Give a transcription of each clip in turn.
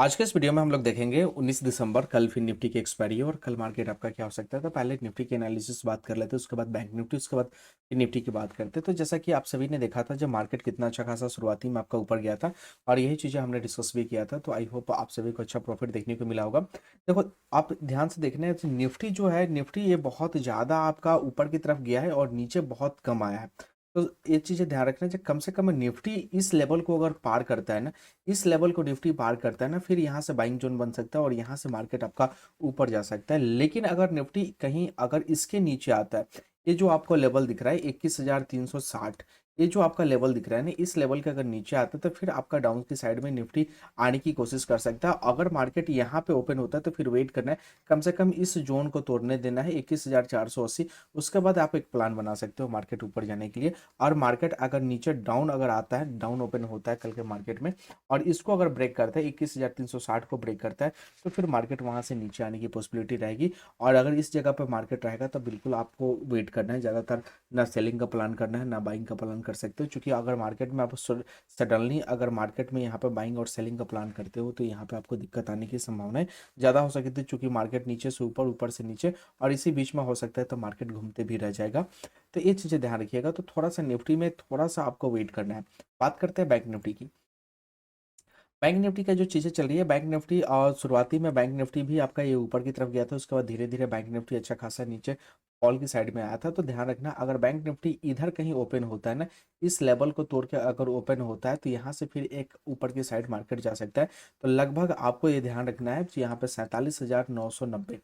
आज के इस वीडियो में हम लोग देखेंगे 19 दिसंबर कल फिर निफ्टी की एक्सपायरी है और कल मार्केट आपका क्या हो सकता है। तो पहले निफ्टी की एनालिसिस बात कर लेते हैं, उसके बाद बैंक निफ्टी, उसके बाद फिर निफ्टी की बात करते हैं। तो जैसा कि आप सभी ने देखा था, जब मार्केट कितना अच्छा खासा शुरुआती में आपका ऊपर गया था और यही चीज़ें हमने डिस्कस भी किया था। तो आई होप आप सभी को अच्छा प्रॉफिट देखने को मिला होगा। देखो, आप ध्यान से देखना है, निफ्टी जो है, निफ्टी ये बहुत ज़्यादा आपका ऊपर की तरफ गया है और नीचे बहुत कम आया है। तो ये चीज़ें ध्यान रखना है, कम से कम निफ्टी इस लेवल को अगर पार करता है ना, इस लेवल को निफ्टी पार करता है ना, फिर यहाँ से बाइंग जोन बन सकता है और यहाँ से मार्केट आपका ऊपर जा सकता है। लेकिन अगर निफ्टी कहीं अगर इसके नीचे आता है, ये जो आपको लेवल दिख रहा है 21,360, ये जो आपका लेवल दिख रहा है ना, इस लेवल के अगर नीचे आता है तो फिर आपका डाउन की साइड में निफ्टी आने की कोशिश कर सकता है। अगर मार्केट यहाँ पे ओपन होता है तो फिर वेट करना है, कम से कम इस जोन को तोड़ने देना है 21,480। उसके बाद आप एक प्लान बना सकते हो मार्केट ऊपर जाने के लिए। और मार्केट अगर नीचे डाउन अगर आता है, डाउन ओपन होता है कल के मार्केट में, और इसको अगर ब्रेक करता है 21,360 को ब्रेक करता है, तो फिर मार्केट वहां से नीचे आने की पॉसिबिलिटी रहेगी। और अगर इस जगह पर मार्केट रहेगा तो बिल्कुल आपको वेट करना है, ज़्यादातर ना सेलिंग का प्लान करना है ना बाइंग का प्लान कर सकते हो। क्योंकि अगर मार्केट में आप सडनली अगर मार्केट में यहाँ पर बाइंग और सेलिंग का प्लान करते हो तो यहाँ पे आपको दिक्कत आने की संभावनाएं ज़्यादा हो सकती है। चूंकि मार्केट नीचे से ऊपर, ऊपर से नीचे और इसी बीच में हो सकता है तो मार्केट घूमते भी रह जाएगा। तो ये चीज़ें ध्यान रखिएगा। तो थोड़ा सा निफ्टी में थोड़ा सा आपको वेट करना है। बात करते हैं बैंक निफ्टी की। बैंक निफ्टी का जो चीज़ें चल रही है, बैंक निफ्टी और शुरुआती में बैंक निफ्टी भी आपका ये ऊपर की तरफ गया था, उसके बाद धीरे धीरे बैंक निफ्टी अच्छा खासा नीचे फॉल की साइड में आया था। तो ध्यान रखना, अगर बैंक निफ्टी इधर कहीं ओपन होता है ना, इस लेवल को तोड़ के अगर ओपन होता है तो यहाँ से फिर एक ऊपर की साइड मार्केट जा सकता है। तो लगभग आपको ये ध्यान रखना है कि यहाँ पे 47,990,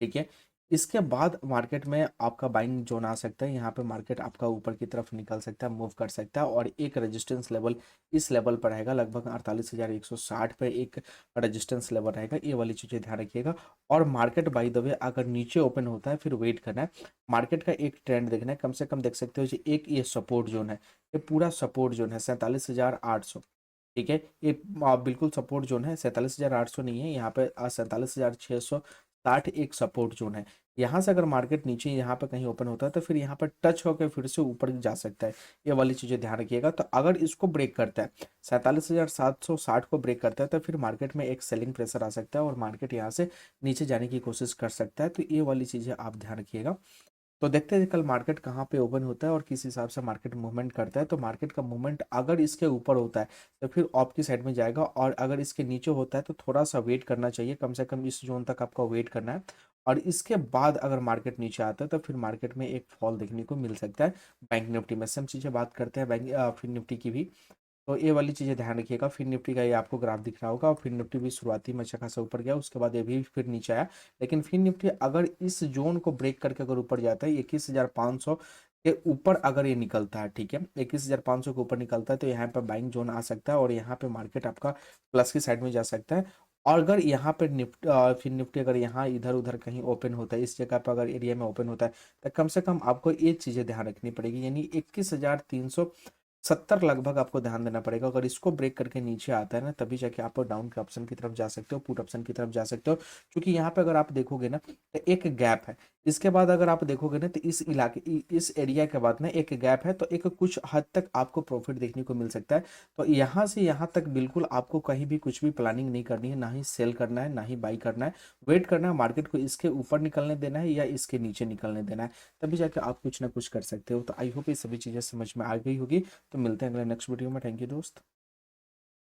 ठीक है। इसके बाद मार्केट में आपका बाइंग जोन आ सकता है, यहाँ पे मार्केट आपका ऊपर की तरफ निकल सकता है, मूव कर सकता है। और एक रेजिस्टेंस लेवल इस लेवल पर रहेगा, लगभग 48,160 पे एक रेजिस्टेंस लेवल रहेगा। ये वाली चीज़ें ध्यान रखिएगा। और मार्केट बाय द वे अगर नीचे ओपन होता है फिर वेट करना है, मार्केट का एक ट्रेंड देखना है। कम से कम देख सकते हो जी, एक ये सपोर्ट जोन है, ये पूरा सपोर्ट जोन है 47,800, ठीक है। ये बिल्कुल सपोर्ट जोन है, 47,800 नहीं है, यहाँ पे 47,660 एक सपोर्ट जोन है। यहाँ से अगर मार्केट नीचे यहाँ पे कहीं ओपन होता है तो फिर यहाँ पर टच होकर फिर से ऊपर जा सकता है। ये वाली चीज़ें ध्यान रखिएगा। तो अगर इसको ब्रेक करता है, 47,760 को ब्रेक करता है, तो फिर मार्केट में एक सेलिंग प्रेशर आ सकता है और मार्केट यहाँ से नीचे जाने की कोशिश कर सकता है। तो ये वाली चीज़ें आप ध्यान रखिएगा। तो देखते हैं कल मार्केट कहाँ पे ओपन होता है और किस हिसाब से मार्केट मूवमेंट करता है। तो मार्केट का मूवमेंट अगर इसके ऊपर होता है तो फिर ऑप की साइड में जाएगा, और अगर इसके नीचे होता है तो थोड़ा सा वेट करना चाहिए, कम से कम इस जोन तक आपको वेट करना है। और इसके बाद अगर मार्केट नीचे आता है तो फिर मार्केट में एक फॉल देखने को मिल सकता है। बैंक निफ्टी में सेम चीज़ें बात करते हैं, फिर निफ्टी की भी। तो ये वाली चीज़ें ध्यान रखिएगा। फिर निफ्टी का ये आपको ग्राफ दिख रहा होगा, और फिर निफ्टी भी शुरुआती में अच्छा खासा ऊपर गया, उसके बाद ये भी फिर नीचे आया। लेकिन फिर निफ्टी अगर इस जोन को ब्रेक करके अगर ऊपर जाता है 21,500 के ऊपर अगर ये निकलता है, ठीक है, 21,500 के ऊपर निकलता है, तो यहाँ पर बाइंग जोन आ सकता है और यहाँ पे मार्केट आपका प्लस की साइड में जा सकता है। और अगर यहाँ पे फिर निफ्टी अगर यहाँ इधर उधर कहीं ओपन होता है, इस जगह पर अगर एरिया में ओपन होता है, तो कम से कम आपको ये चीज़ें ध्यान रखनी पड़ेगी, यानी 21,370 लगभग आपको ध्यान देना पड़ेगा। अगर इसको ब्रेक करके नीचे आता है ना, तभी जाके आप डाउन के ऑप्शन की तरफ जा सकते हो, पुट ऑप्शन की तरफ जा सकते हो। क्योंकि यहाँ पे अगर आप देखोगे ना तो एक गैप है, इसके बाद अगर आप देखोगे ना तो इस इलाके इस एरिया के बाद ना एक गैप है, तो एक कुछ हद तक आपको प्रॉफिट देखने को मिल सकता है। तो यहाँ से यहाँ तक बिल्कुल आपको कहीं भी कुछ भी प्लानिंग नहीं करनी है, ना ही सेल करना है ना ही बाई करना है। वेट करना है, मार्केट को इसके ऊपर निकलने देना है या इसके नीचे निकलने देना है, तभी जाके आप कुछ ना कुछ कर सकते हो। तो आई होप ये सभी चीज़ें समझ में आ गई होगी। तो मिलते हैं अगले नेक्स्ट वीडियो में। थैंक यू दोस्त।